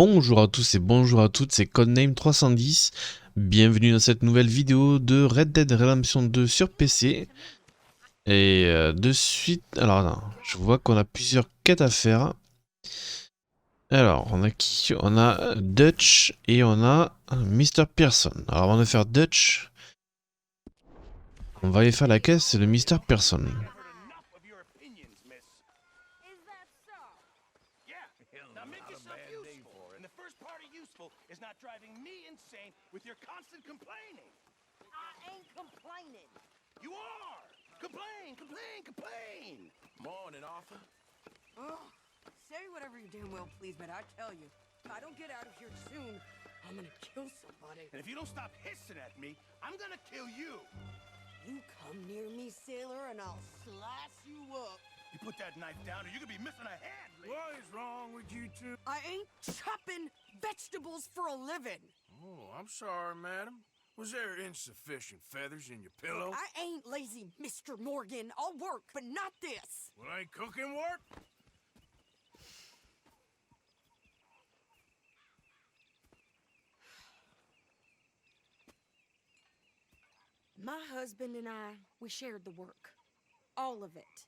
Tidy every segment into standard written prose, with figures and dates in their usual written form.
Bonjour à tous et bonjour à toutes, c'est Codename 310. Bienvenue dans cette nouvelle vidéo de Red Dead Redemption 2 sur PC. Et de suite, alors non, je vois qu'on a plusieurs quêtes à faire. Alors, on a qui? On a Dutch et on a Mr. Pearson. Alors avant de faire Dutch, on va aller faire la quête, c'est le Mr. Pearson. With your constant complaining. I ain't complaining. You are! Complain, complain, complain! Morning, Arthur. Oh, say whatever you damn well please, but I tell you, if I don't get out of here soon, I'm gonna kill somebody. And if you don't stop hissing at me, I'm gonna kill you. You come near me, sailor, and I'll slice you up. You put that knife down or you're gonna be missing a hand. What is wrong with you two? I ain't chopping vegetables for a living. Oh, I'm sorry, madam. Was there insufficient feathers in your pillow? I ain't lazy, Mr. Morgan. I'll work, but not this. Well, ain't cooking work? My husband and I, we shared the work. All of it.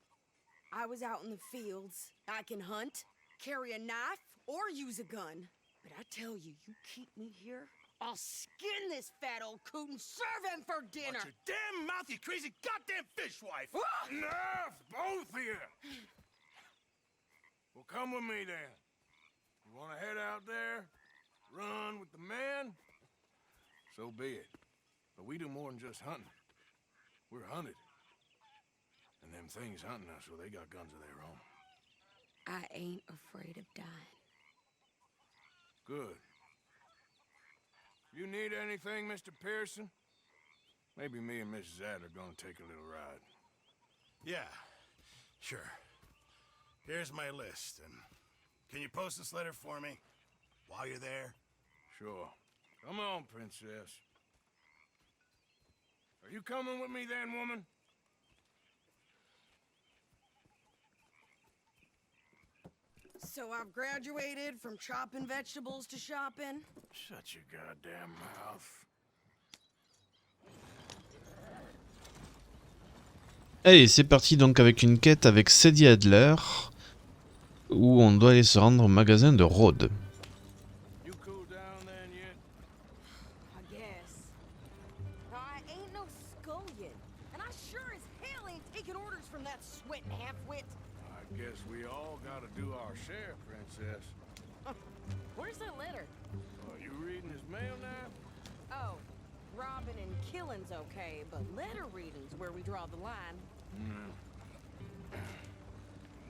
I was out in the fields. I can hunt, carry a knife, or use a gun. But I tell you, you keep me here, I'll skin this fat old coot and serve him for dinner. Watch your damn mouth, you crazy goddamn fishwife! Enough, both of you! Well, come with me then. You want to head out there, run with the men? So be it. But we do more than just hunting. We're hunted. And them things hunting us, well, they got guns of their own. I ain't afraid of dying. Good. You need anything, Mr. Pearson? Maybe me and Mrs. Adler are gonna take a little ride. Yeah, sure. Here's my list, and can you post this letter for me while you're there? Sure. Come on, princess. Are you coming with me then, woman? So I've graduated from chopping vegetables to shopping. Shut your goddamn mouth. Allez, c'est parti donc avec une quête avec Sadie Adler, où on doit aller se rendre au magasin de Rhodes. You cool down then yet? I guess. I ain't no scullion, and I sure as hell ain't taking orders from that sweating half-wit. I guess we all gotta do our share, princess. Where's that letter? You reading his mail now? Oh, robbing and killing's okay, but letter reading's where we draw the line.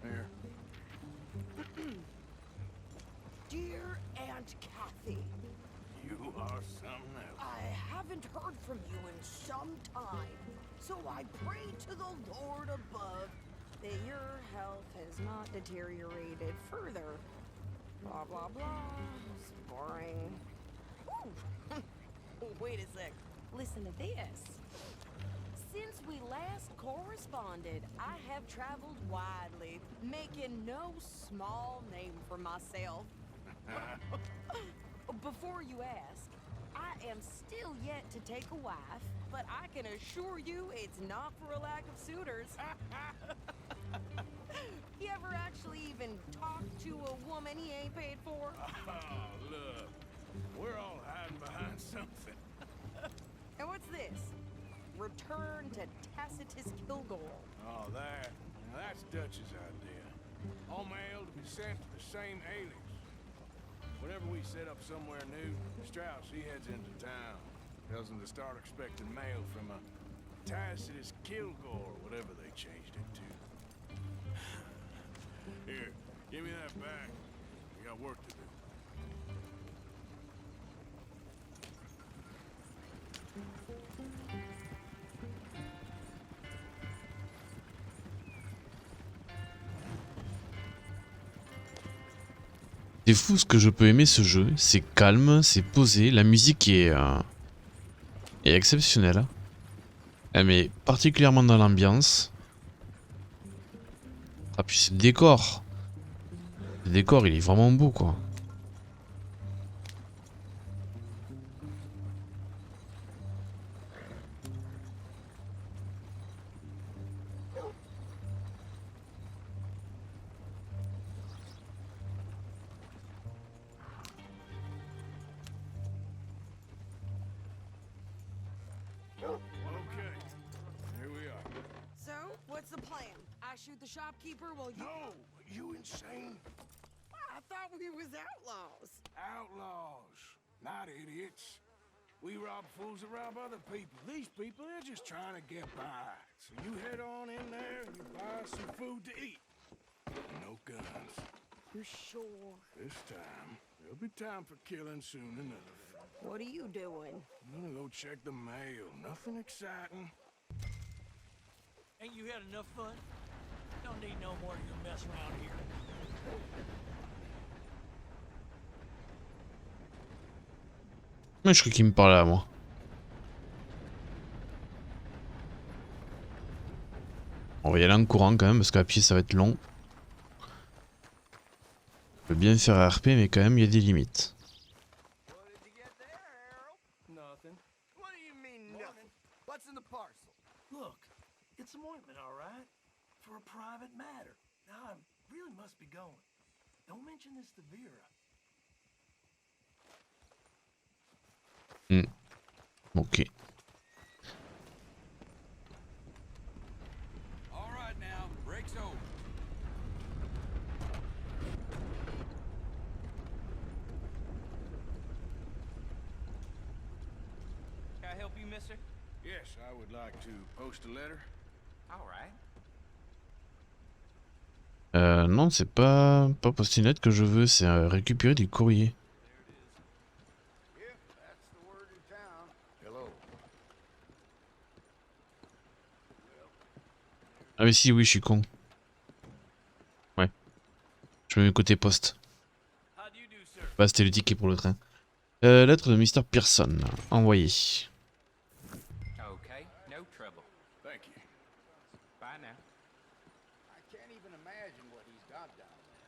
Here. Dear Aunt Kathy, You are something else. I haven't heard from you in some time, so I pray to the Lord above that your health has not deteriorated further. Blah, blah, blah. It's boring. Ooh. Wait a sec. Listen to this. Since we last corresponded, I have traveled widely, making no small name for myself. Before you ask, I am still yet to take a wife, but I can assure you it's not for a lack of suitors. You ever actually even talk to a woman he ain't paid for? Oh, look. We're all hiding behind something. And what's this? Return to Tacitus Kilgore. Oh, that. Now that's Dutch's idea. All mail to be sent to the same alias. Whenever we set up somewhere new, Strauss, he heads into town. Tells them to start expecting mail from a Tacitus Kilgore, whatever they changed it to. Here, give me that back. We got work to do. C'est fou ce que je peux aimer ce jeu, c'est calme, c'est posé, la musique est exceptionnelle. Hein. Elle met particulièrement dans l'ambiance. Ah puis c'est le décor. Le décor il est vraiment beau quoi. the plan? I shoot the shopkeeper while you... No, you insane? I thought we was outlaws. Outlaws, not idiots. We rob fools that rob other people. These people, they're just trying to get by. So you head on in there and you buy some food to eat. No guns. You sure? This time, there'll be time for killing soon enough. What are you doing? I'm gonna go check the mail. Nothing exciting. Ain't you had enough fun? Don't need no more of your mess around here. Mais je crois qu'il me parlait à moi. On va y aller en courant quand même parce qu'à pied ça va être long. Je peux bien faire RP mais quand même il y a des limites. What did you get there, Harold? Nothing. What do you mean nothing? What's in the parcel? Look, it's some ointment, all right? For a private matter. Now, I really must be going. Don't mention this to Vera. Ok. All right now, break's over. Can I help you, mister? Yes, I would like to post a letter. All right. Non, c'est pas poster une lettre que je veux, c'est récupérer du courrier. Yep, that's the word in town. Hello. Ah mais si, oui, je suis con. Ouais. Je me mets côté poste. How do you do, sir? Bah, c'était le ticket pour le train. Lettre de Mr. Pearson. Envoyé. Okay, no trouble. Thank you. Bye now. I can't even imagine what he's got down there.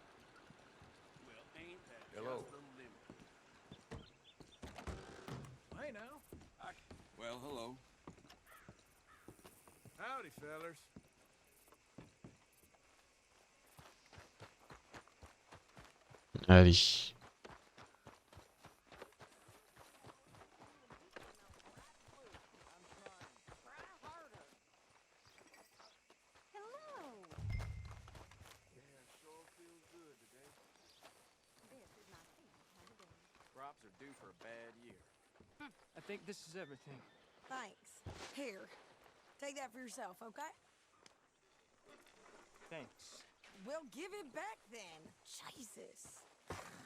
Well, ain't that Hello. just the limit? Hey now. Well, hello. Howdy, fellers. Allez. Crops are due for a bad year. I think this is everything. Thanks. Here. Take that for yourself, okay? Thanks. Well, give it back then. Jesus.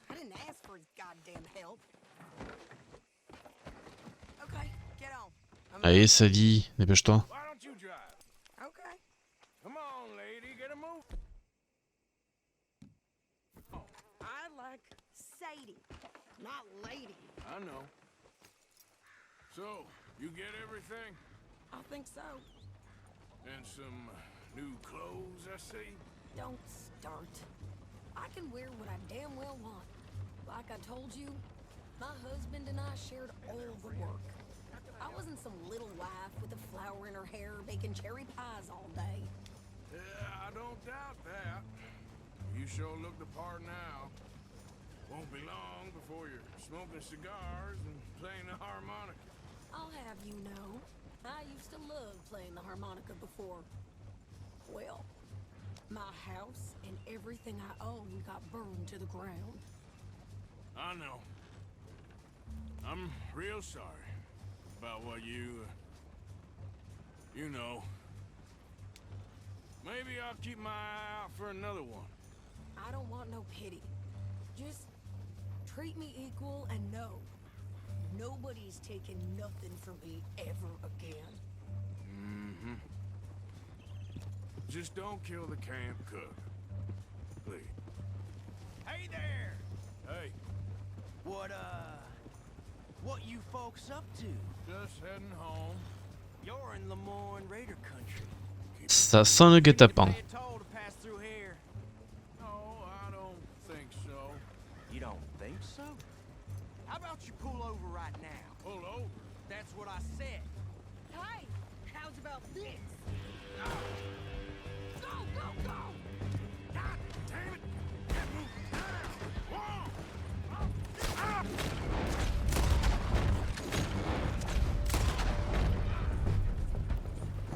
I didn't ask for his goddamn help. Okay, get on. Allez, Sadie, dépêche-toi. Why don't you drive? Okay. Come on, lady, get a move. I like Sadie, not lady. I know. So, you get everything? I think so. And some new clothes, I see? Don't start. I can wear what I damn well want. Like I told you, my husband and I shared all the work. I wasn't some little wife with a flower in her hair baking cherry pies all day. Yeah, I don't doubt that. You sure look the part now. Won't be long before you're smoking cigars and playing the harmonica. I'll have you know, I used to love playing the harmonica before. Well, my house and everything I own got burned to the ground. I know. I'm real sorry about what you know. Maybe I'll keep my eye out for another one. I don't want no pity. Just treat me equal and know nobody's taking nothing from me ever again. Mm-hmm. Just don't kill the camp cook. Please. Hey there! Hey, What you folks up to? just heading home. You're in Lemoyne Raider country. Ça sent le guet-apens. Pay a toll to pass through here. No, I don't think so. You don't think so? How about you pull over right now? Pull over. That's what I said. Hey, how's about this? Go, go, go! God damn it! Get moving now! Whoa! Ah!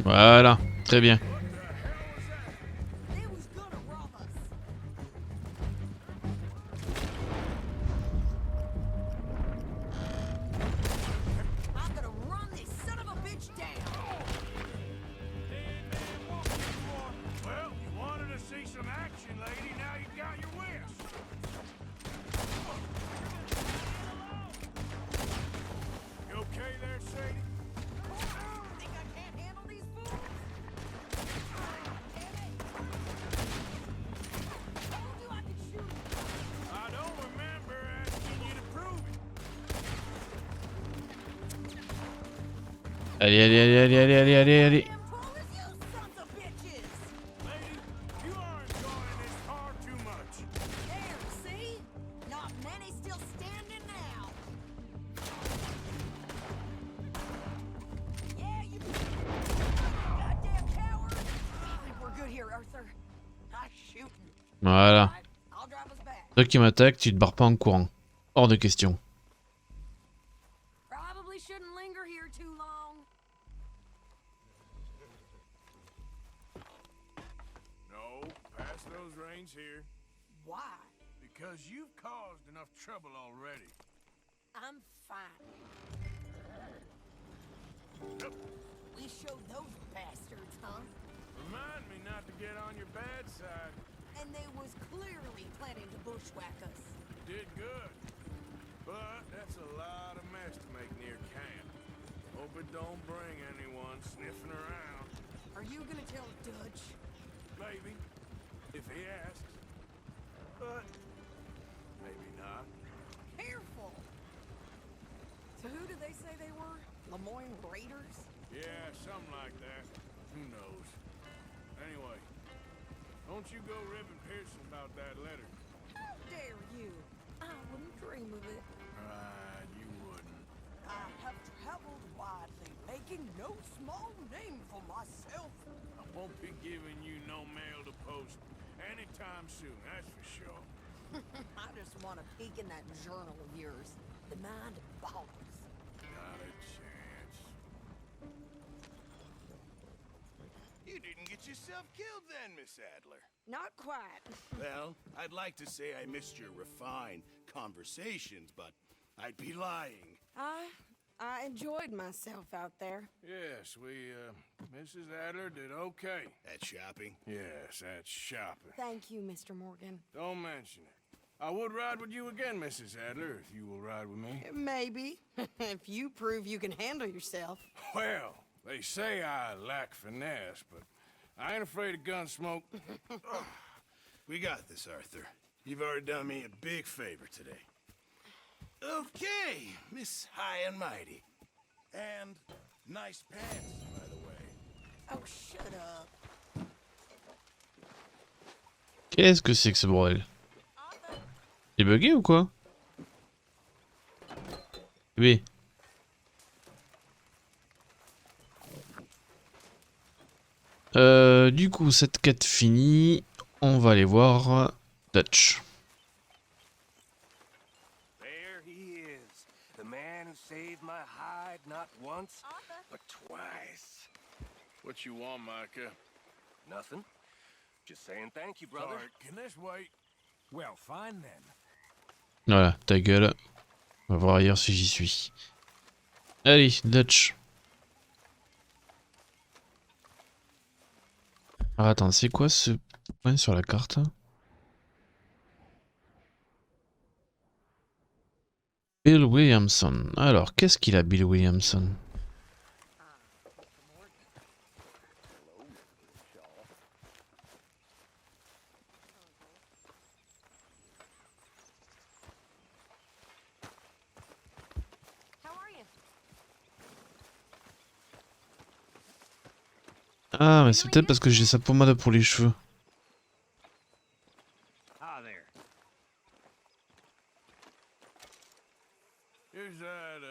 Voilà, très bien. What the hell lady. Now you got your wish. You okay there, Sadie? Think I can't handle these fools? Damn it! Told you I could shoot. I don't remember asking you to prove it. Allez, allez, allez, allez, allez, allez, allez, allez. Damn tall as you sons of bitches! Lady, you are enjoying this far too much. There, see? Not many still standing now. Yeah, you goddamn coward! I think we're good here, Arthur. Nice shooting. Voilà. Right, I'll drive us back. Toi qui m'attaques, tu te barres pas en courant. Hors de question. Probably shouldn't linger here too long. No, pass those reins here. Why? Because you've caused enough trouble already. I'm fine. We showed those bastards, huh? Remind me not to get on your bad side. And they was clearly planning to bushwhack us. You did good. But that's a lot of mess to make near camp. Hope it don't bring anyone sniffing around. Are you gonna tell Dutch? Maybe, if he asks. But maybe not. Careful! So who did they say they were? Lemoyne Raiders? Yeah, something like that. Who knows? Anyway, don't you go ribbing Pearson about that letter. How dare you? I wouldn't dream of it. Right, you wouldn't. I have traveled widely, making no small name for myself. I won't be giving you no mail to post anytime soon, that's for sure. I just want to peek in that journal of yours. The mind boggles. Not a chance. You didn't get yourself killed then, Miss Adler. Not quite. Well, I'd like to say I missed your refined conversations, but I'd be lying. I enjoyed myself out there. Yes, Mrs. Adler did okay. At shopping? Yes, that's shopping. Thank you, Mr. Morgan. Don't mention it. I would ride with you again, Mrs. Adler, if you will ride with me. Maybe. If you prove you can handle yourself. Well, they say I lack finesse, but I ain't afraid of gun smoke. We got this, Arthur. You've already done me a big favor today. Okay, Miss High and Mighty. And nice pants, by the way. Oh, shut up. Qu'est-ce que c'est que ce bordel? T'es bugué ou quoi? Oui. Du coup, cette quête finie, on va aller voir Dutch. There he is, the man who saved my hide not once, but twice. What you want, Micah? Nothing. Just saying thank you, brother. Sorry, can this wait? Well, fine then. Voilà, ta gueule. On va voir ailleurs si j'y suis. Allez, Dutch. Ah, attends, c'est quoi ce point sur la carte? Bill Williamson. Alors, qu'est-ce qu'il a, Bill Williamson? Ah, mais c'est peut-être parce que j'ai sa pommade pour les cheveux. Ah, there. Here's that,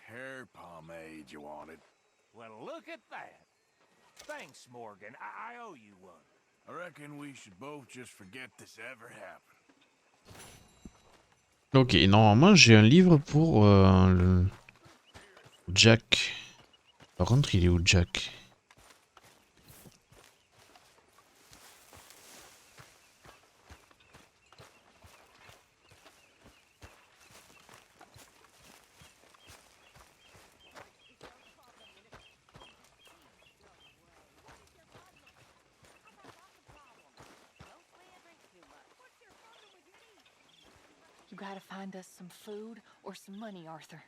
hair pomade you wanted. Well, look at that. Thanks, Morgan. I owe you one. I reckon we should both just forget this ever happened. Ok, normalement j'ai un livre pour le Jack. Par contre, il est où Jack? gotta find us some food or some money, Arthur.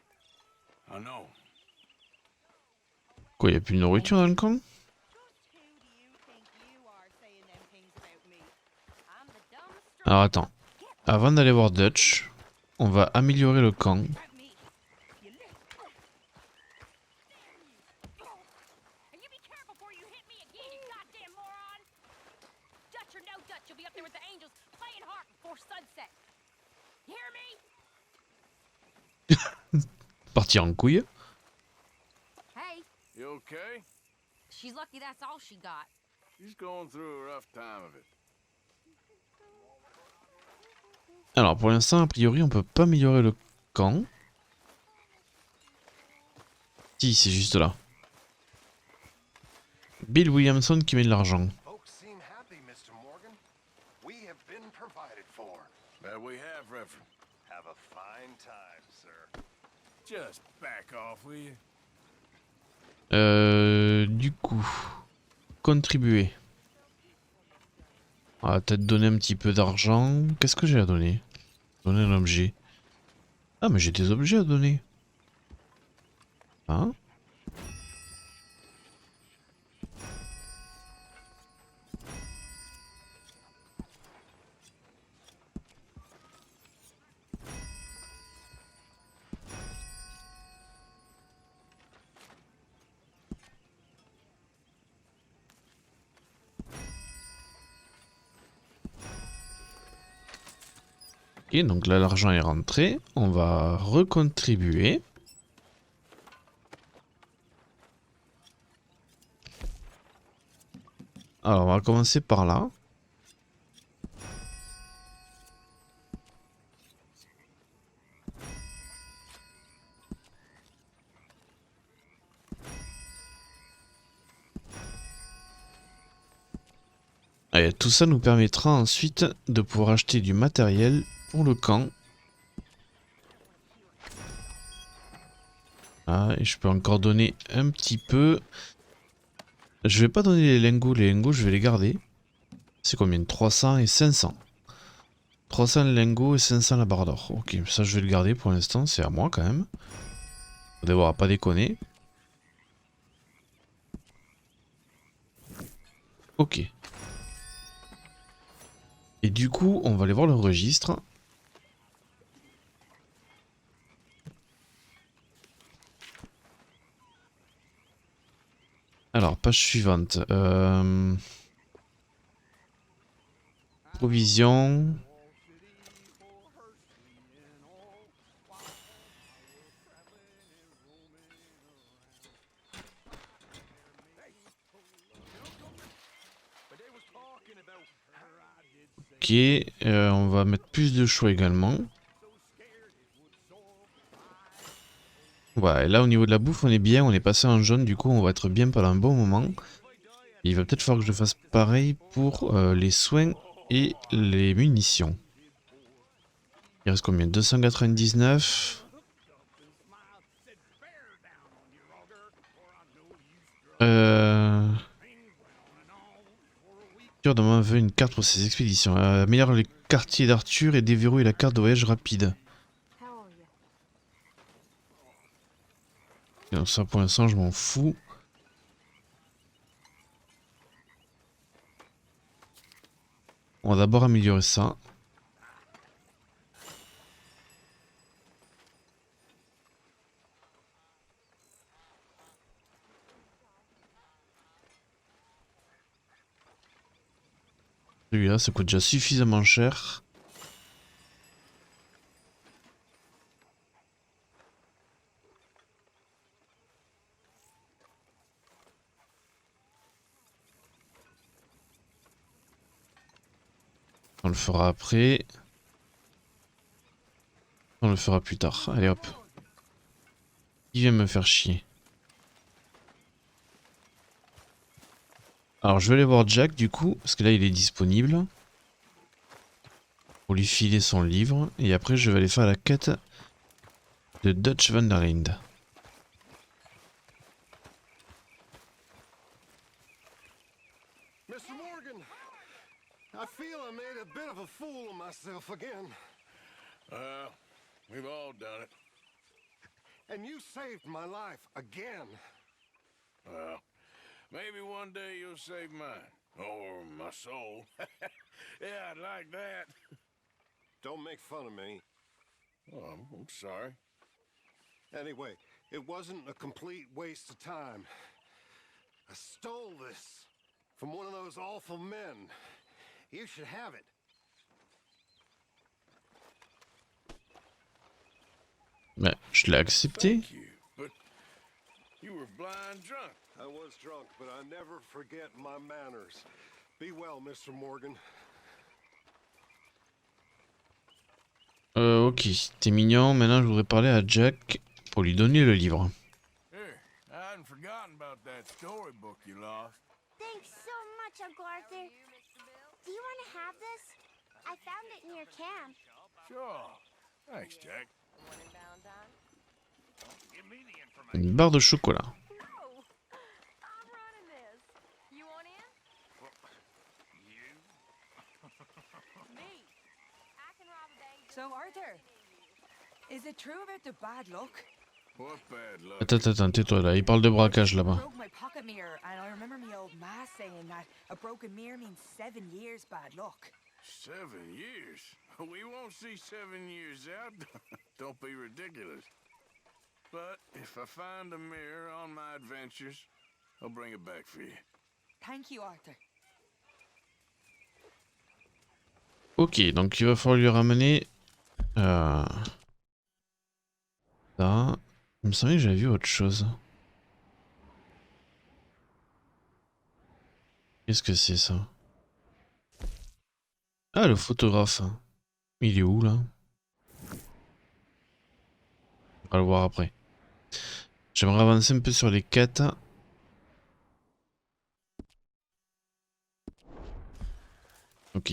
I know. Quoi, y a plus de nourriture dans le camp? Alors attends. Avant d'aller voir Dutch, on va améliorer le camp. Partir en couille. Hey, You okay? she's lucky that's all she got. She's going through a rough time of it. Alors pour l'instant, a priori, on peut pas améliorer le camp. Si, c'est juste là. Bill Williamson qui met de l'argent. Folks seem happy, Mr. Morgan. We have been provided for. That we have, Reverend. Have a fine time, sir. Just back off, will you? Du coup, contribuer. On va peut-être donner un petit peu d'argent. Qu'est-ce que j'ai à donner? Donner un objet. Ah, mais j'ai des objets à donner. Hein? Ok, donc là l'argent est rentré. On va recontribuer. Alors on va commencer par là. Et tout ça nous permettra ensuite de pouvoir acheter du matériel pour le camp. Ah, et je peux encore donner un petit peu. Je vais pas donner les lingots je vais les garder. C'est combien? 300 et 500. 300 lingots et 500 la barre d'or. Ok, ça je vais le garder pour l'instant, c'est à moi quand même. Faut devoir pas déconner. Ok. Et du coup, on va aller voir le registre. Alors, page suivante. Provision. Ok, on va mettre plus de choix également. Voilà, et là au niveau de la bouffe on est bien, on est passé en jaune, du coup on va être bien pendant un bon moment. Il va peut-être falloir que je fasse pareil pour les soins et les munitions. Il reste combien? 299. Demande veut une carte pour ses expéditions. Améliore les quartiers d'Arthur et déverrouille la carte de voyage rapide. Donc ça pour l'instant je m'en fous. On va d'abord améliorer ça. Celui-là, ça coûte déjà suffisamment cher. On le fera après. On le fera plus tard. Allez hop. Il vient me faire chier. Alors je vais aller voir Jack du coup, parce que là il est disponible. Pour lui filer son livre. Et après je vais aller faire la quête de Dutch van der Linde. Mr. Morgan, I feel I made a bit of a fool of myself again. Well, we've all done it. And you saved my life again. Well, maybe one day you'll save mine. Or my soul. Yeah, I'd like that. Don't make fun of me. Oh, I'm sorry. Anyway, it wasn't a complete waste of time. I stole this from one of those awful men. You should have it. Bah, je l'ai accepté. Thank you, but you were blind drunk. I was drunk, but I never forget my manners. Be well, Mr. Morgan. Ok, t'es mignon. Maintenant, je voudrais parler à Jack pour lui donner le livre. Here, I hadn't forgotten about that storybook you lost. Thanks so much, Uncle Arthur. Do you want to have this? I found it near camp. Sure. Thanks, Jack. Une barre de chocolat. I'm running this. You want in? Me. I can rob a bank. So, Arthur, is it true about the bad luck? What bad luck? Attends, tais-toi là. Il parle de braquage I là-bas. broke my pocket mirror, and I remember my old ma saying that a broken mirror means 7 years bad luck. 7 years? We won't see 7 years out. Don't be ridiculous. But if I find a mirror on my adventures, I'll bring it back for you. Thank you, Arthur. Ok, donc il va falloir lui ramener... Ça... Il me semblait que j'avais vu autre chose. Qu'est-ce que c'est ça? Ah, le photographe. Il est où là? On va le voir après. J'aimerais avancer un peu sur les quêtes. Ok.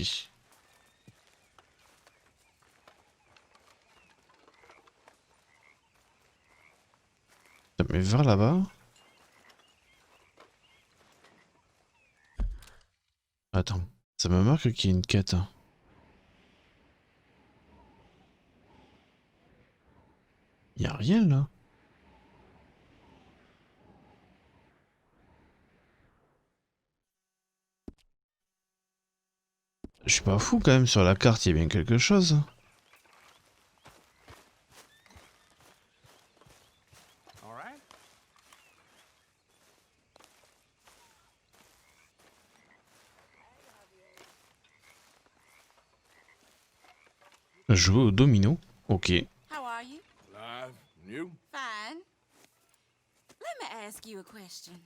Mais vers là-bas. Attends, ça me marque qu'il y a une quête. Y a rien là. Je suis pas fou quand même, sur la carte il y a bien quelque chose. Jouer au domino. Ok. How are you? Live? You? Fine. Let me ask you a question.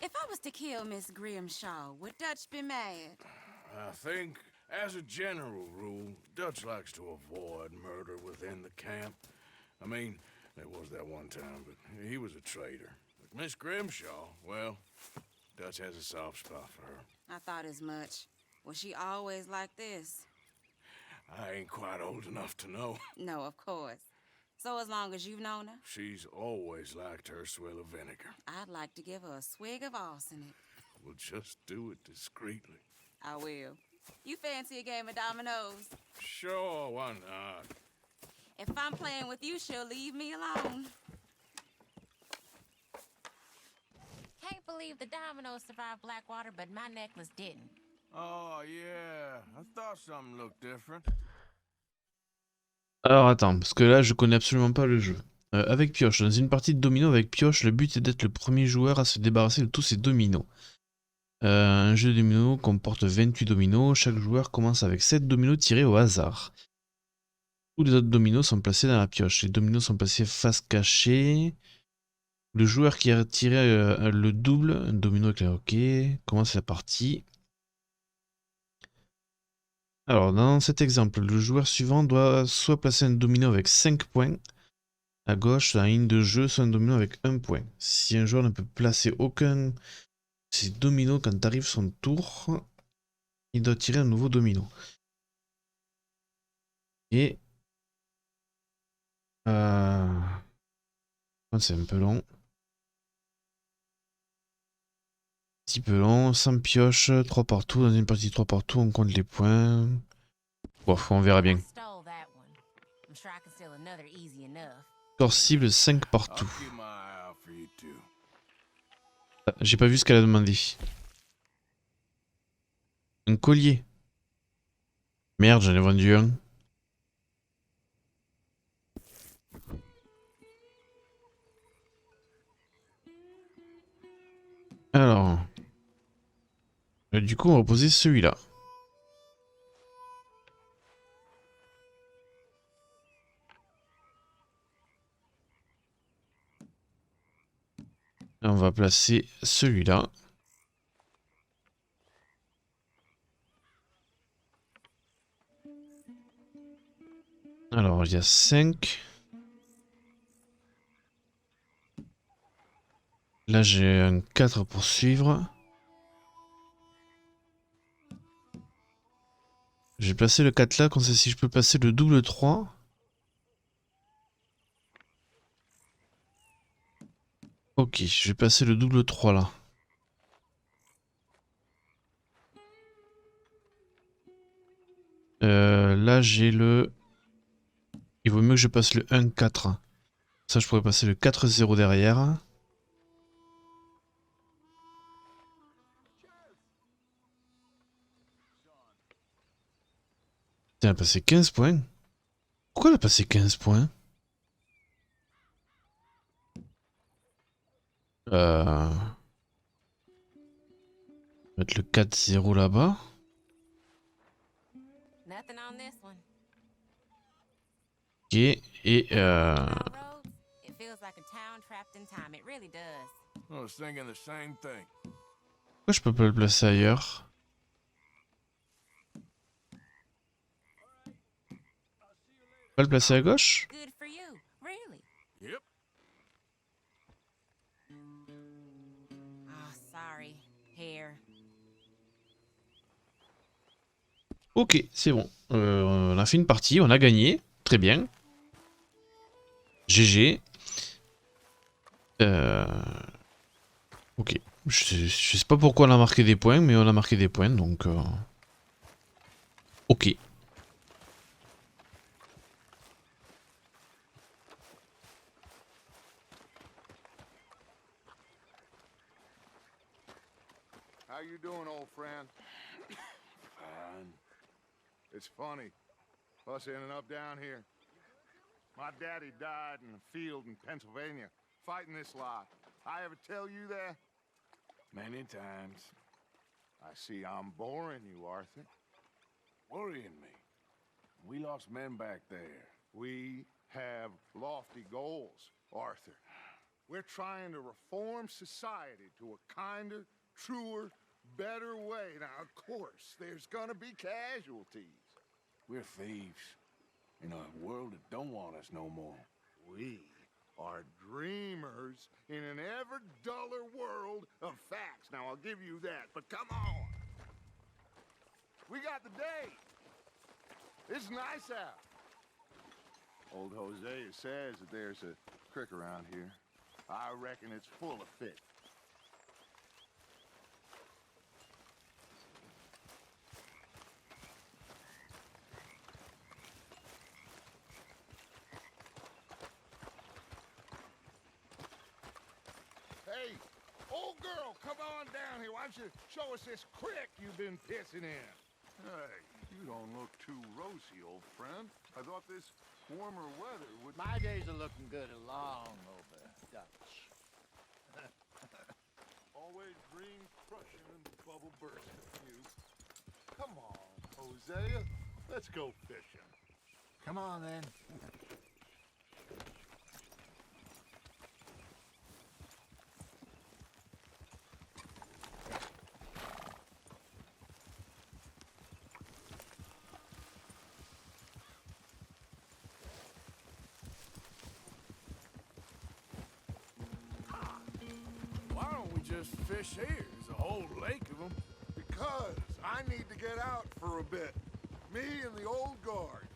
If I was to kill Miss Grimshaw, would Dutch be mad? I think, as a general rule, Dutch likes to avoid murder within the camp. I mean, there was that one time, but he was a traitor. But Miss Grimshaw, well, Dutch has a soft spot for her. I thought as much. Was she always like this? I ain't quite old enough to know. No, of course. So as long as you've known her, She's always liked her swill of vinegar. I'd like to give her a swig of arsenic. We'll just do it discreetly. I will. You fancy a game of dominoes? Sure, why not? If I'm playing with you, she'll leave me alone. Can't believe the dominoes survived Blackwater, but my necklace didn't. Oh, yeah. I thought something looked different. Alors attends, parce que là je connais absolument pas le jeu. Avec pioche, dans une partie de domino avec pioche, le but est d'être le premier joueur à se débarrasser de tous ses dominos. Un jeu de domino comporte 28 dominos, chaque joueur commence avec 7 dominos tirés au hasard. Tous les autres dominos sont placés dans la pioche, les dominos sont placés face cachée. Le joueur qui a tiré le double, un domino éclairé, ok, commence la partie. Alors, dans cet exemple, le joueur suivant doit soit placer un domino avec 5 points à gauche dans la ligne de jeu, soit un domino avec 1 point. Si un joueur ne peut placer aucun de ces dominos quand arrive son tour, il doit tirer un nouveau domino. Et... c'est un peu long. Un petit peu long, sans pioche, 3 partout. Dans une partie 3 partout, on compte les points. Bon, on verra bien. I stole that one. I'm sure I can steal another easy enough. Score cible 5 partout. I'll keep my eye out for you too. J'ai pas vu ce qu'elle a demandé. Un collier. Merde, j'en ai vendu un. Alors. Du coup, on va poser celui-là. On va placer celui-là. Alors, il y a 5. Là, j'ai un 4 pour suivre. J'ai placé le 4 là, comme ça, si je peux placer le double 3. Ok, je vais passer le double 3 là. Là j'ai le... Il vaut mieux que je passe le 1-4. Ça je pourrais passer le 4-0 derrière. Elle a passé 15 points. Pourquoi elle a passé 15 points? Mettre le 4-0 là-bas. Nothing on this one. Ok, et It feels like a town trapped in time. It really does. I was thinking the same thing. pourquoi je peux pas le placer ailleurs? Pas le placer à gauche? Good for you, really. Yep. Oh, sorry. Here. Ok, c'est bon. On a fait une partie, on a gagné. Très bien. GG. Ok. Je sais pas pourquoi on a marqué des points, mais on a marqué des points, donc... Ok. How you doing, old friend? Fine. It's funny, us ending up down here. My daddy died in a field in Pennsylvania, fighting this lot. I ever tell you that? Many times. I see I'm boring you, Arthur. Worrying me. We lost men back there. We have lofty goals, Arthur. We're trying to reform society to a kinder, truer, better way. Now, of course, there's gonna be casualties. We're thieves in a world that don't want us no more. We are dreamers in an ever duller world of facts. Now, I'll give you that, but come on. We got the day. It's nice out. Old Hosea says that there's a creek around here. I reckon it's full of fish. Hey, old girl, come on down here. Why don't you show us this creek you've been pissing in? Hey, you don't look too rosy, old friend. I thought this warmer weather would... My days are looking good along over Dutch. Always green crushing and bubble bursting, you. Come on, Hosea. Let's go fishing. Come on, then. Why don't we just fish here? There's a whole lake of them. Because I need to get out for a bit. Me and the old guard.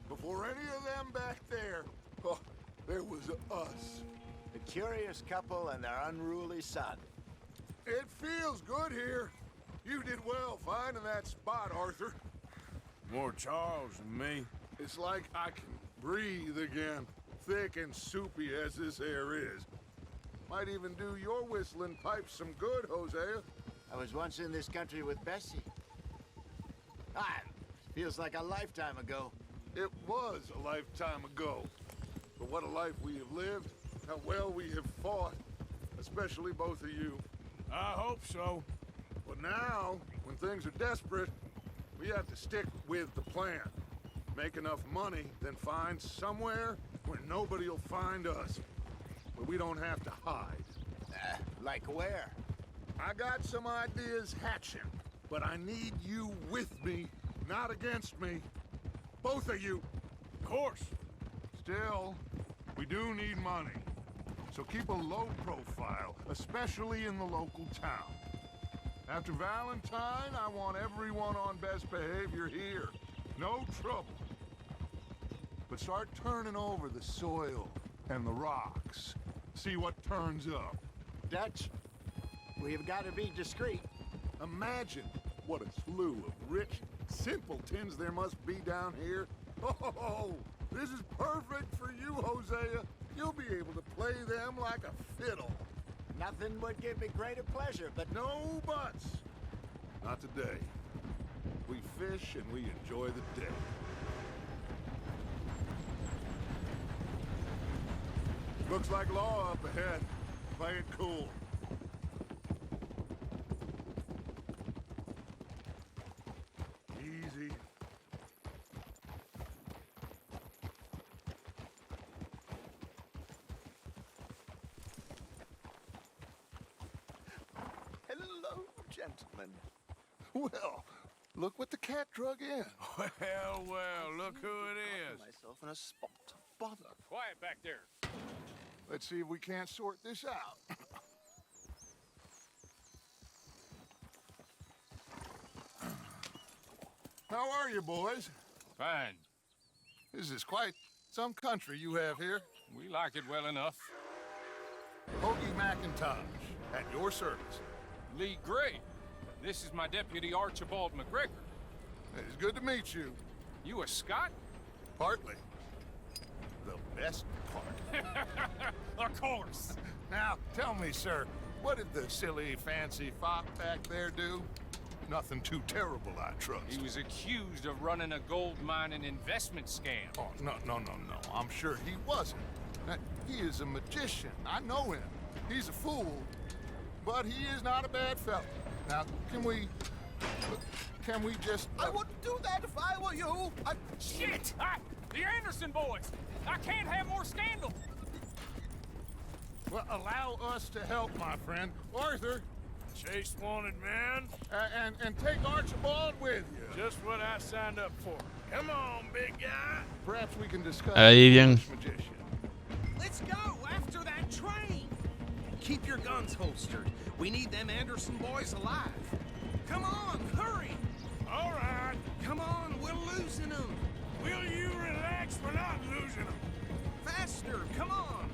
Before any of them back there, oh, there was us. The curious couple and their unruly son. It feels good here. You did well finding that spot, Arthur. More Charles than me. It's like I can breathe again, thick and soupy as this air is. Might even do your whistling pipes some good, Hosea. I was once in this country with Bessie. Ah, feels like a lifetime ago. It was a lifetime ago. But what a life we have lived, how well we have fought, especially both of you. I hope so. But now, when things are desperate, we have to stick with the plan. Make enough money, then find somewhere where nobody will find us. Where we don't have to hide. Like where? I got some ideas hatching, but I need you with me, not against me. Both of you. Of course. Still, we do need money. So keep a low profile, especially in the local town. After Valentine, I want everyone on best behavior here. No trouble. But start turning over the soil and the rocks. See what turns up. Dutch, we've got to be discreet. Imagine what a slew of rich simpletons there must be down here. Oh, this is perfect for you, Hosea. You'll be able to play them like a fiddle. Nothing would give me greater pleasure, but No buts. Not today. We fish and we enjoy the day. Looks like law up ahead. Play it cool. Easy. Hello, gentlemen. Well, look what the cat drug in. Well, look who it is. Myself in a spot of bother. Quiet back there. Let's see if we can't sort this out. How are you, boys? Fine. This is quite some country you have here. We like it well enough. Hoagie McIntosh, at your service. Lee Gray. This is my deputy Archibald McGregor. It's good to meet you. You a Scot? Partly. The best part. Of course. Now, tell me, sir, what did the silly, fancy fop back there do? Nothing too terrible, I trust. He was accused of running a gold mining investment scam. Oh, no. I'm sure he wasn't. He is a magician. I know him. He's a fool, but he is not a bad fellow. Now, can we just... I wouldn't do that if I were you. Shit! The Anderson boys! I can't have more scandal! Well, allow us to help, my friend. Arthur, Chase wanted man, and take Archibald with you. Just what I signed up for. Come on, big guy. Perhaps we can discuss Allez, viens. this magician. Let's go after that train. Keep your guns holstered. We need them Anderson boys alive. Come on, hurry. All right. Come on, we're losing them. Will you relax? We're not losing them. Faster, come on.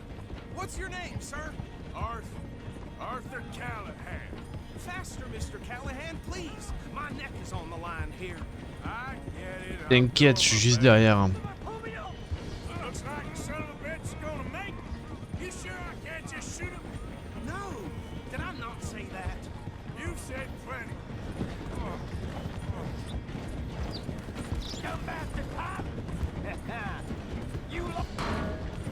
What's your name, sir? Arthur Callahan. Faster, Mr. Callahan, please. My neck is on the line here. I get it. T'inquiète, je suis juste derrière. Hein. Looks like the son of a bitch is gonna make it. You sure I can't just shoot him? No, did I not say that? You've said plenty. Come back to cop. You look.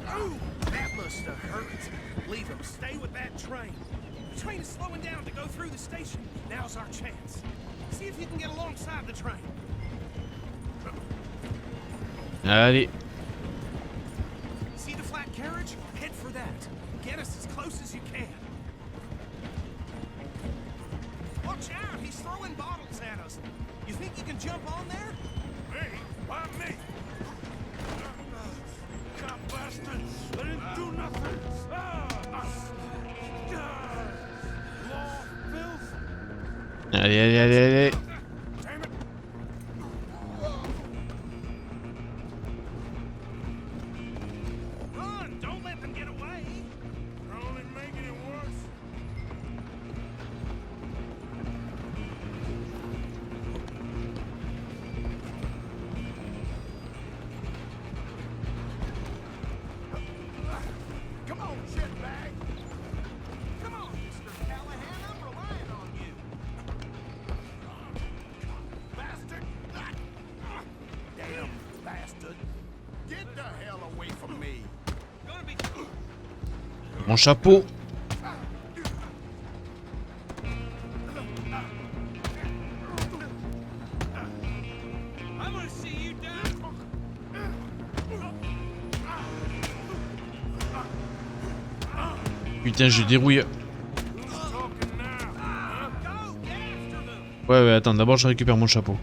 Oh, that must have hurt. Leave him. Stay with that train. The train is slowing down to go through the station. Now's our chance. See if you can get alongside the train. Allez. See the flat carriage? Head for that. Get us as close as you can. Watch out! He's throwing bottles at us. You think you can jump on there? Me? Why me? Cop bastard! I didn't do nothing! Law, filth! Allez. Damn it! Run! Don't let them get away! You're only making it worse. bastard! Get the hell away from me! Mon chapeau. Putain, je dérouille. Ouais, attends, d'abord je récupère mon chapeau.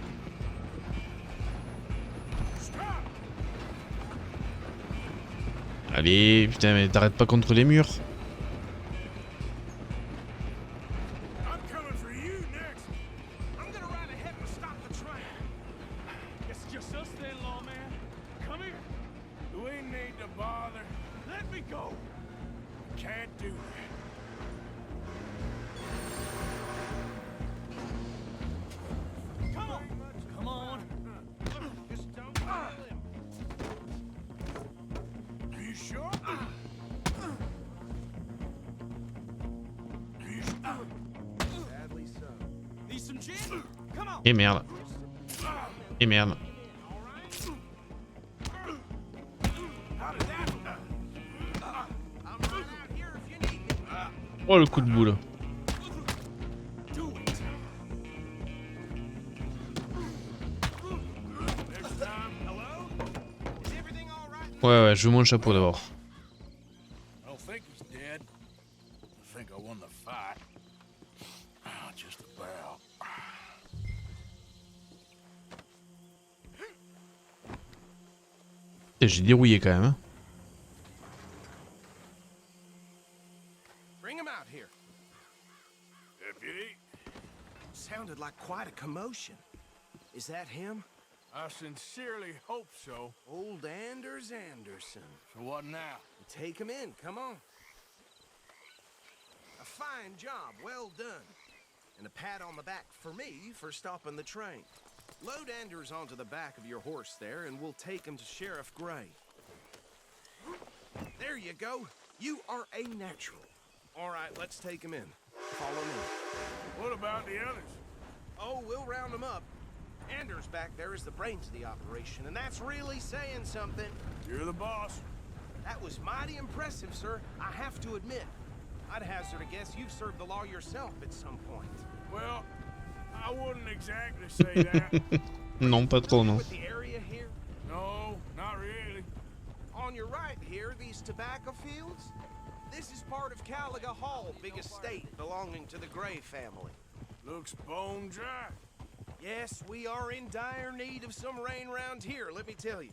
Allez, putain, mais t'arrêtes pas contre les murs. Et merde. Et merde. Oh le coup de boule. Ouais, je veux mon chapeau d'abord. J'ai dérouillé quand même. Hein. Bring him out here. Deputy? Sounded like quite a commotion. Is that him? I sincerely hope so. Old Anders Anderson. So what now? Take him in, come on. A fine job, well done. And a pat on the back for me for stopping the train. Load Anders onto the back of your horse there, and we'll take him to Sheriff Gray. There you go. You are a natural. All right, let's take him in. Follow me. What about the others? Oh, we'll round them up. Anders back there is the brains of the operation, and that's really saying something. You're the boss. That was mighty impressive, sir. I have to admit. I'd hazard a guess you've served the law yourself at some point. Well, I wouldn't exactly say that. Non, pas trop, non. With the area here? No, not really. On your right here, these tobacco fields? This is part of Caliga Hall, big estate belonging to the Gray family. Looks bone dry. Yes, we are in dire need of some rain round here, let me tell you.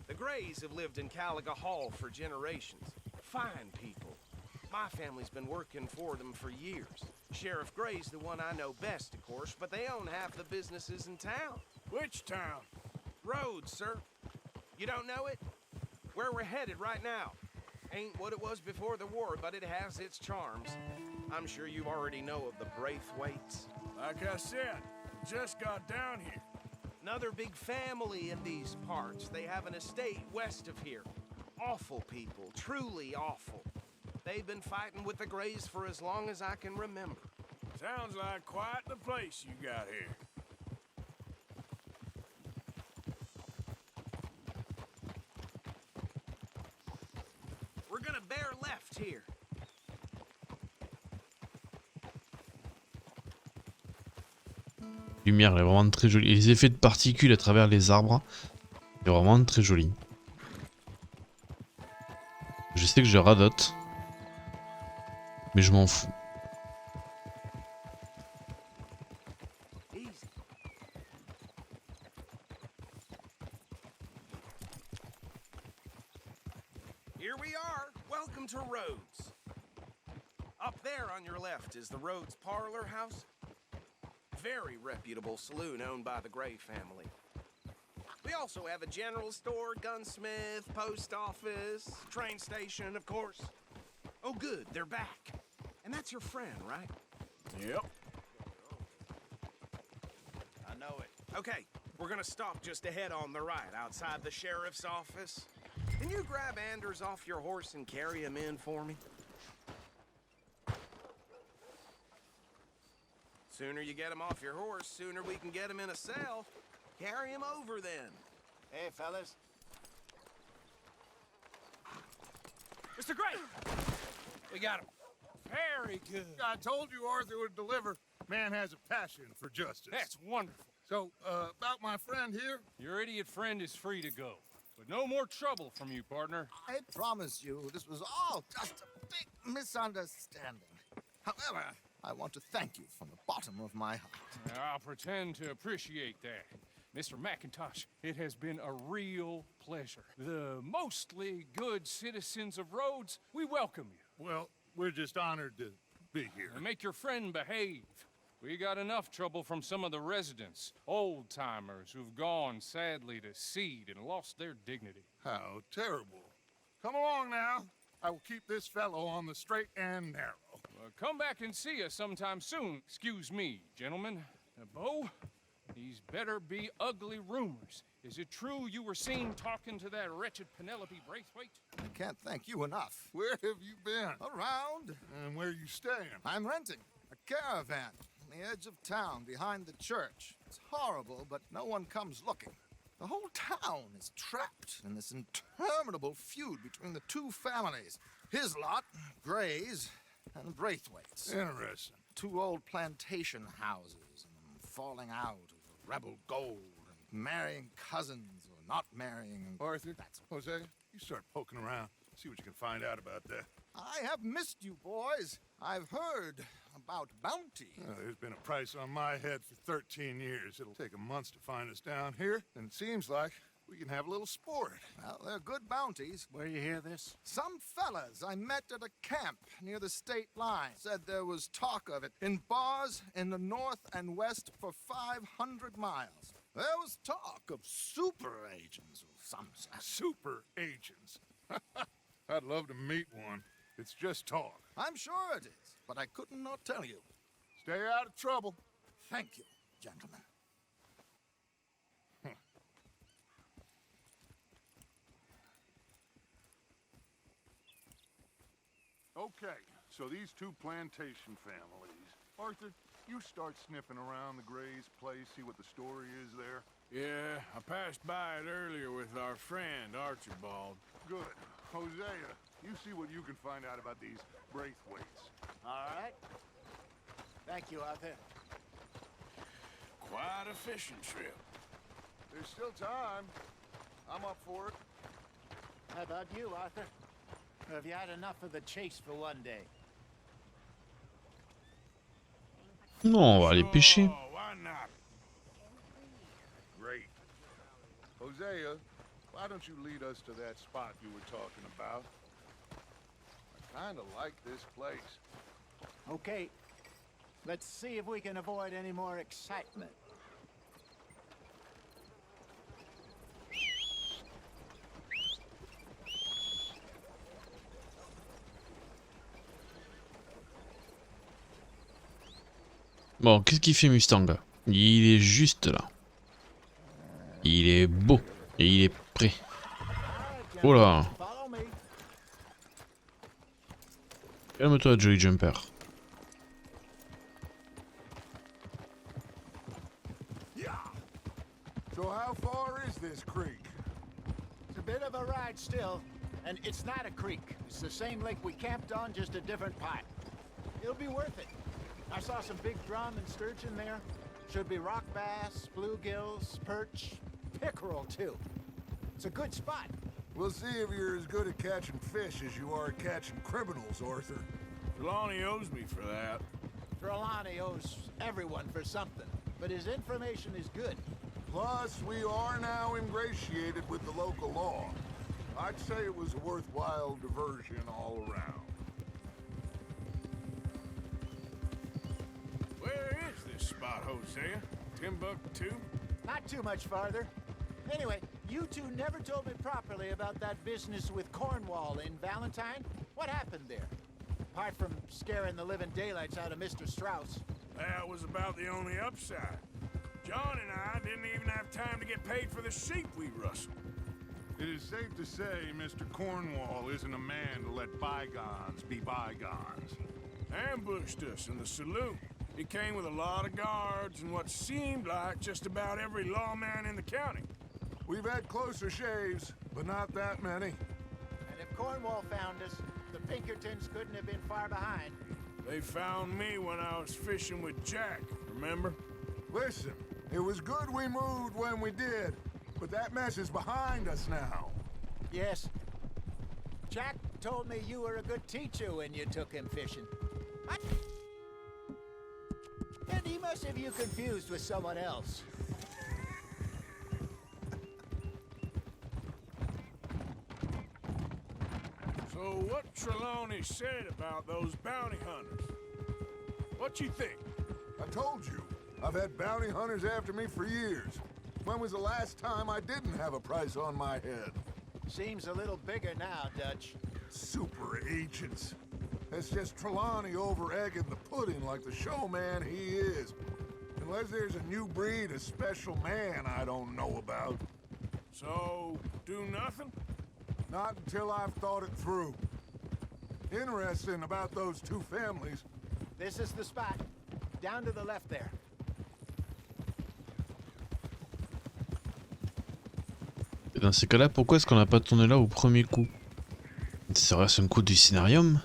The Grays have lived in Caliga Hall for generations. Fine people. My family's been working for them for years. Sheriff Gray's the one I know best, of course, but they own half the businesses in town. Which town? Rhodes, sir. You don't know it? Where we're headed right now. Ain't what it was before the war, but it has its charms. I'm sure you already know of the Braithwaites. Like I said, just got down here. Another big family in these parts. They have an estate west of here. Awful people, truly awful. They've been fighting with the Grays for as long as I can remember. Sounds like quite the place you got here. We're gonna bear left here. Lumière, elle est vraiment très jolie. Et les effets de particules à travers les arbres, c'est vraiment très joli. Je sais que je radote, mais je m'en fous. Here we are. Welcome to Rhodes. Up there on your left is the Rhodes Parlor House. Very reputable saloon owned by the Gray family. We also have a general store, gunsmith, post office, train station, of course. Oh, good, they're back. And that's your friend, right? Yep. I know it. Okay, we're gonna stop just ahead on the right, outside the sheriff's office. Can you grab Anders off your horse and carry him in for me? Sooner you get him off your horse, sooner we can get him in a cell. Carry him over then. Hey, fellas. Mr. Gray! We got him. Very good. I told you Arthur would deliver. Man has a passion for justice. That's wonderful. So, about my friend here? Your idiot friend is free to go. But no more trouble from you, partner. I promise you this was all just a big misunderstanding. However, I want to thank you from the bottom of my heart. I'll pretend to appreciate that. Mr. McIntosh, it has been a real pleasure. The mostly good citizens of Rhodes, we welcome you. Well, we're just honored to be here. And make your friend behave. We got enough trouble from some of the residents, old-timers who've gone, sadly, to seed and lost their dignity. How terrible. Come along now. I will keep this fellow on the straight and narrow. Come back and see us sometime soon. Excuse me, gentlemen. Beau, these better be ugly rumors. Is it true you were seen talking to that wretched Penelope Braithwaite? I can't thank you enough. Where have you been? Around. And where you staying? I'm renting a caravan on the edge of town behind the church. It's horrible, but no one comes looking. The whole town is trapped in this interminable feud between the two families. His lot, Gray's, and Braithwaite's. Interesting. Two old plantation houses, and falling out over rebel gold, and marrying cousins or not marrying. Arthur, Jose, you start poking around. See what you can find out about that. I have missed you, boys. I've heard about bounty. There's been a price on my head for 13 years. It'll take a month to find us down here, and it seems like we can have a little sport. Well, they're good bounties. Where you hear this? Some fellas I met at a camp near the state line said there was talk of it in bars in the north and west for 500 miles. There was talk of super agents or some such. Super agents. I'd love to meet one. It's just talk. I'm sure it is, but I couldn't not tell you. Stay out of trouble. Thank you, gentlemen. Okay, so these two plantation families. Arthur, you start sniffing around the Gray's place, see what the story is there. Yeah, I passed by it earlier with our friend, Archibald. Good. Hosea, you see what you can find out about these Braithwaites. All right. Thank you, Arthur. Quite a fishing trip. There's still time. I'm up for it. How about you, Arthur? Or have you had enough of the chase for one day? Non, on va aller pêcher. Oh, why not? Great. Hosea, why don't you lead us to that spot you were talking about? I kind of like this place. Okay. Let's see if we can avoid any more excitement. Bon, qu'est-ce qu'il fait Mustang là? Il est juste là. Il est beau. Et il est prêt. Oh là. Calme-toi, Joey Jumper. So how far is this creek? It's a bit of a ride still, and it's not a creek. It's the same lake we camped on, just a different part. It'll be worth it. I saw some big drum and sturgeon there. Should be rock bass, bluegills, perch, pickerel too. It's a good spot. We'll see if you're as good at catching fish as you are at catching criminals, Arthur. Trelawney owes me for that. Trelawney owes everyone for something, but his information is good. Plus, we are now ingratiated with the local law. I'd say it was a worthwhile diversion all around. Where is this spot, Hosea? Timbuktu? Not too much farther. Anyway, you two never told me properly about that business with Cornwall in Valentine. What happened there? Apart from scaring the living daylights out of Mr. Strauss. That was about the only upside. John and I didn't even have time to get paid for the sheep we rustled. It is safe to say Mr. Cornwall isn't a man to let bygones be bygones. Ambushed us in the saloon. He came with a lot of guards and what seemed like just about every lawman in the county. We've had closer shaves, but not that many. And if Cornwall found us, the Pinkertons couldn't have been far behind. They found me when I was fishing with Jack, remember? Listen, it was good we moved when we did, but that mess is behind us now. Yes. Jack told me you were a good teacher when you took him fishing. What? And he must have you confused with someone else. So what Trelawney said about those bounty hunters? What you think? I told you, I've had bounty hunters after me for years. When was the last time I didn't have a price on my head? Seems a little bigger now, Dutch. Super agents. It's just Trelawney over-egging the pudding like the showman he is. Unless there's a new breed of special man I don't know about. So, do nothing? Not until I've thought it through. Interesting about those two families. This is the spot. Down to the left there. Et dans ces cas-là, pourquoi est-ce qu'on n'a pas tourné là au premier coup? Serait-ce un coup du scénarium?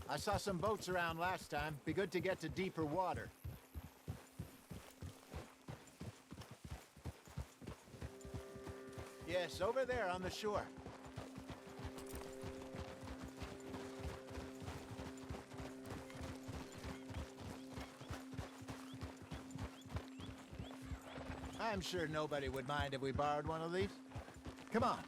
I saw some boats around last time. Be good to get to deeper water. Yes, over there on the shore. I'm sure nobody would mind if we borrowed one of these. Come on.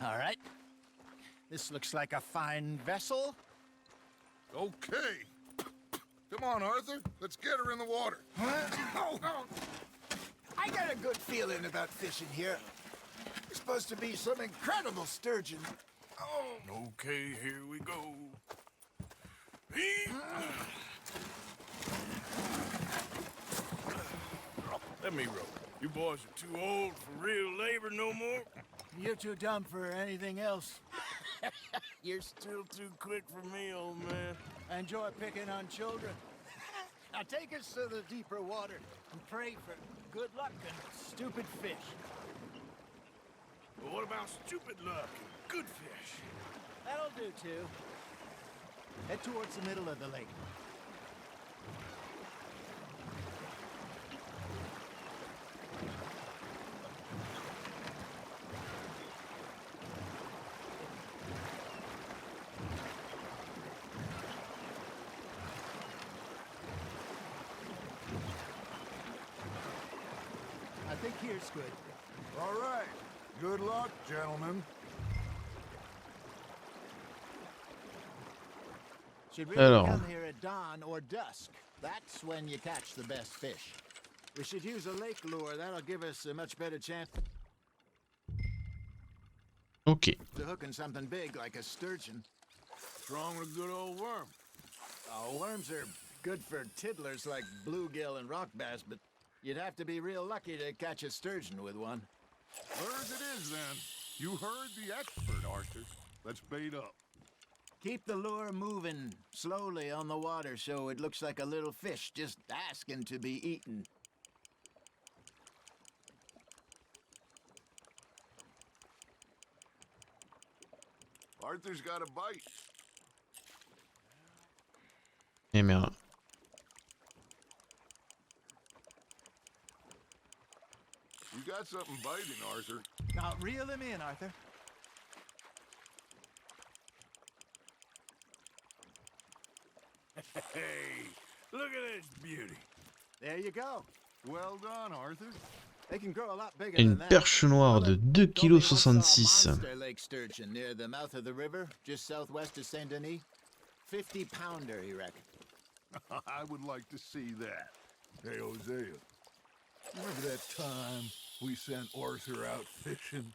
All right. This looks like a fine vessel. Okay. Come on, Arthur. Let's get her in the water. Oh. I got a good feeling about fishing here. There's supposed to be some incredible sturgeon. Oh. Okay, here we go. Let me row. You boys are too old for real labor no more. You're too dumb for anything else. You're still too quick for me, old man. I enjoy picking on children. Now take us to the deeper water and pray for good luck and stupid fish. Well, what about stupid luck and good fish? That'll do too. Head towards the middle of the lake. I think here's good. All right. Good luck, gentlemen. Should really come here at dawn or dusk. That's when you catch the best fish. We should use a lake lure. That'll give us a much better chance. Ok. To hooking something big like a sturgeon. What's wrong with a good old worm? Oh, worms are good for tiddlers like bluegill and rock bass, but you'd have to be real lucky to catch a sturgeon with one. Hers it is, then. You heard the expert, Arthur. Let's bait up. Keep the lure moving slowly on the water so it looks like a little fish just asking to be eaten. Arthur's got a bite. Eh merde. You got something biting, Arthur. Now reel him in, Arthur. Hey, look at this beauty. There you go. Well done, Arthur. They can grow a lot bigger Une than that. perche noire de 2,66 kg. Monster Lake sturgeon near the mouth of the river, just southwest of Saint Denis. 50-pounder, he reckon. I would like to see that. Hey, Hosea. Remember that time we sent Arthur out fishing?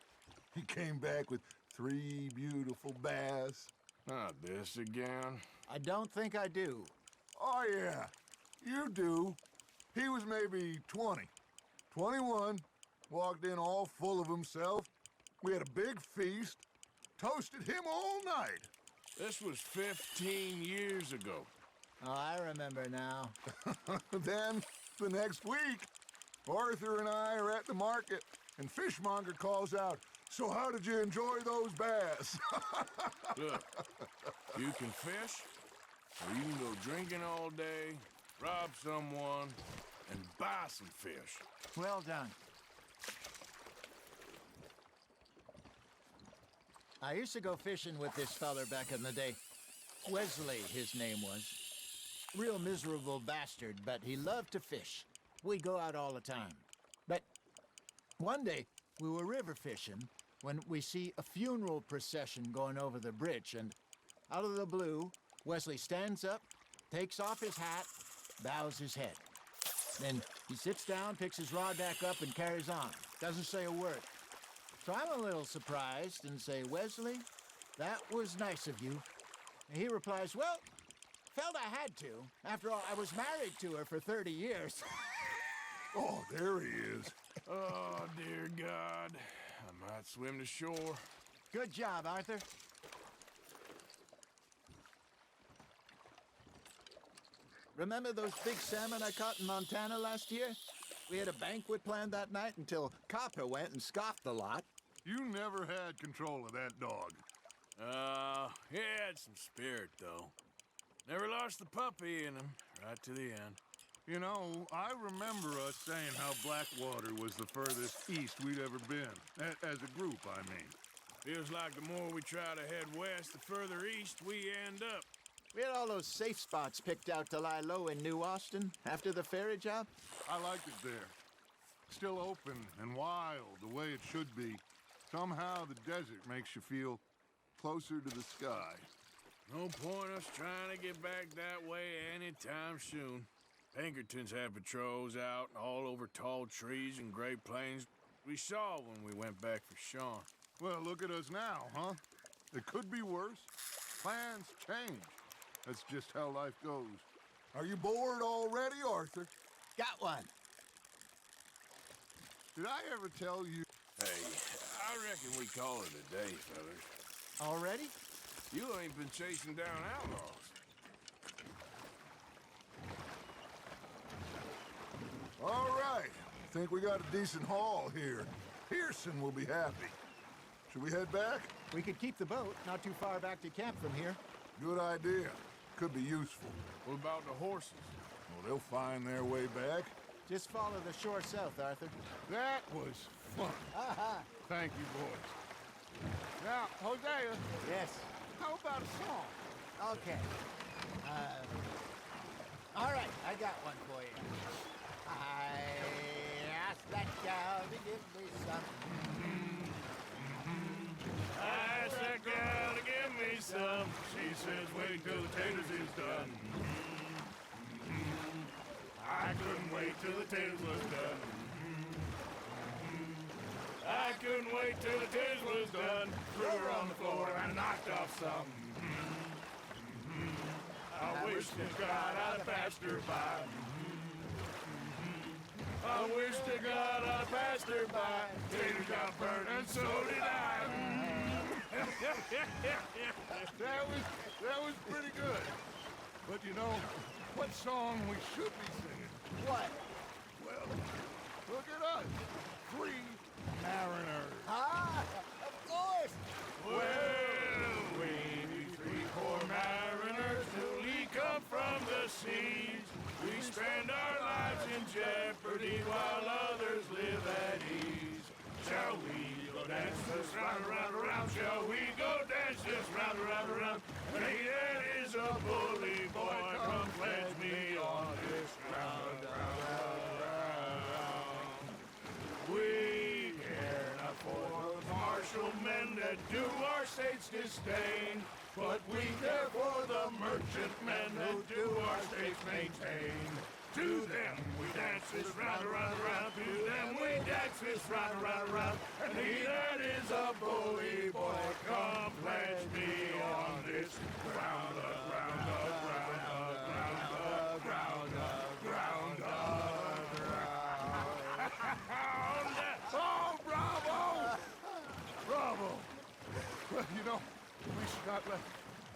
He came back with 3 beautiful bass. Not this again. I don't think I do. Oh, yeah, you do. He was maybe 20, 21, walked in all full of himself. We had a big feast, toasted him all night. This was 15 years ago. Oh, I remember now. Then, the next week, Arthur and I are at the market, and Fishmonger calls out, "So how did you enjoy those bass?" Look, you can fish, or you can go drinking all day, rob someone, and buy some fish. Well done. I used to go fishing with this feller back in the day. Wesley, his name was. Real miserable bastard, but he loved to fish. We'd go out all the time. But one day, we were river fishing when we see a funeral procession going over the bridge, and out of the blue, Wesley stands up, takes off his hat, bows his head. Then he sits down, picks his rod back up, and carries on. Doesn't say a word. So I'm a little surprised and say, "Wesley, that was nice of you." And he replies, "Well, felt I had to. After all, I was married to her for 30 years. Oh, there he is. Oh, dear God. I might swim to shore. Good job, Arthur. Remember those big salmon I caught in Montana last year? We had a banquet planned that night until Copper went and scoffed the lot. You never had control of that dog. He had some spirit, though. Never lost the puppy in him, right to the end. You know, I remember us saying how Blackwater was the furthest east we'd ever been. As a group, I mean. Feels like the more we try to head west, the further east we end up. We had all those safe spots picked out to lie low in New Austin after the ferry job. I liked it there. Still open and wild, the way it should be. Somehow the desert makes you feel closer to the sky. No point us trying to get back that way anytime soon. Pinkertons had patrols out all over tall trees and Great Plains we saw when we went back for Sean. Well, look at us now, huh? It could be worse. Plans change. That's just how life goes. Are you bored already, Arthur? Got one. Did I ever tell you? Hey, I reckon we call it a day, fellas. Already? You ain't been chasing down outlaws. All right. Think we got a decent haul here. Pearson will be happy. Should we head back? We could keep the boat not too far back to camp from here. Good idea. Could be useful. What about the horses? Well, they'll find their way back. Just follow the shore south, Arthur. That was fun. Thank you, boys. Now, Hosea. Yes. How about a song? Okay. All right, I got one for you. I asked that gal to give me some. I asked that girl to give me some. She says, wait till the taters is done. I couldn't wait till the taters was done. I couldn't wait till the taters was done. Threw her on the floor and I knocked off some. I wish to God I'd passed her by. I wish to God I passed her by. Taters got burned and so did I. That was pretty good. But you know, what song we should be singing? What? Well, look at us. 3 mariners. Ah, of course. Well, we be 3 poor mariners newly come from the seas. We spend our lives in jeopardy while others live at ease. Shall we go dance this round, around, around? Shall we go dance this round, around, around? Hey, that is a bully boy. Come pledge me on this round, round, round, round. We care not for the martial men that do our state's disdain, but we care for the merchant men that do our state's maintain. To them we dance this round, around, around. To them we dance this round, around, around. And he that is a bully boy, Oh, bravo! Bravo! Well, you know, we should not let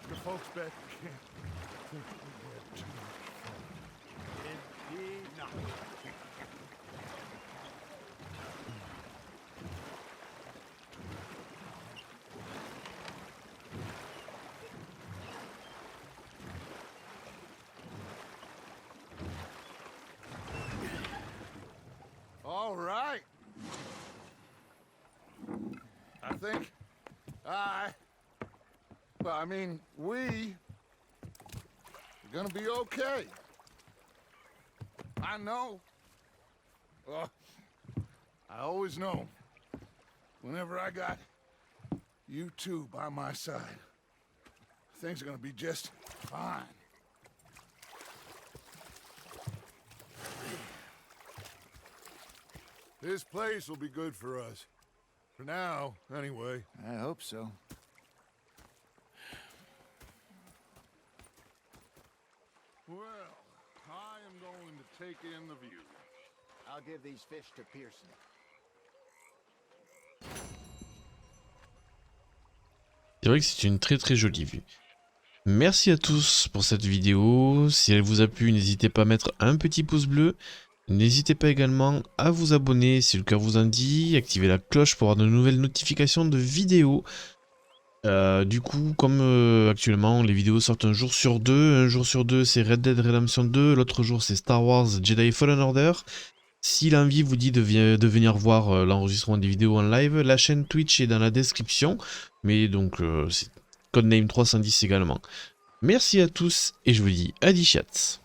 the folks back at camp think that we had too much fun. All right. I think we're gonna be okay. I know. I always know. Whenever I got you two by my side, things are gonna be just fine. This place will be good for us. For now, anyway. I hope so. Well, I am going to take in the view. I'll give these fish to Pearson. C'est vrai que c'est une très jolie vue. Merci à tous pour cette vidéo. Si elle vous a plu, n'hésitez pas à mettre un petit pouce bleu. N'hésitez pas également à vous abonner si le cœur vous en dit. Activez la cloche pour avoir de nouvelles notifications de vidéos. Du coup, comme actuellement les vidéos sortent un jour sur deux. Un jour sur deux c'est Red Dead Redemption 2. L'autre jour c'est Star Wars Jedi Fallen Order. Si l'envie vous dit de venir voir l'enregistrement des vidéos en live, la chaîne Twitch est dans la description. Mais donc c'est codename 310 également. Merci à tous et je vous dis à 10 chats.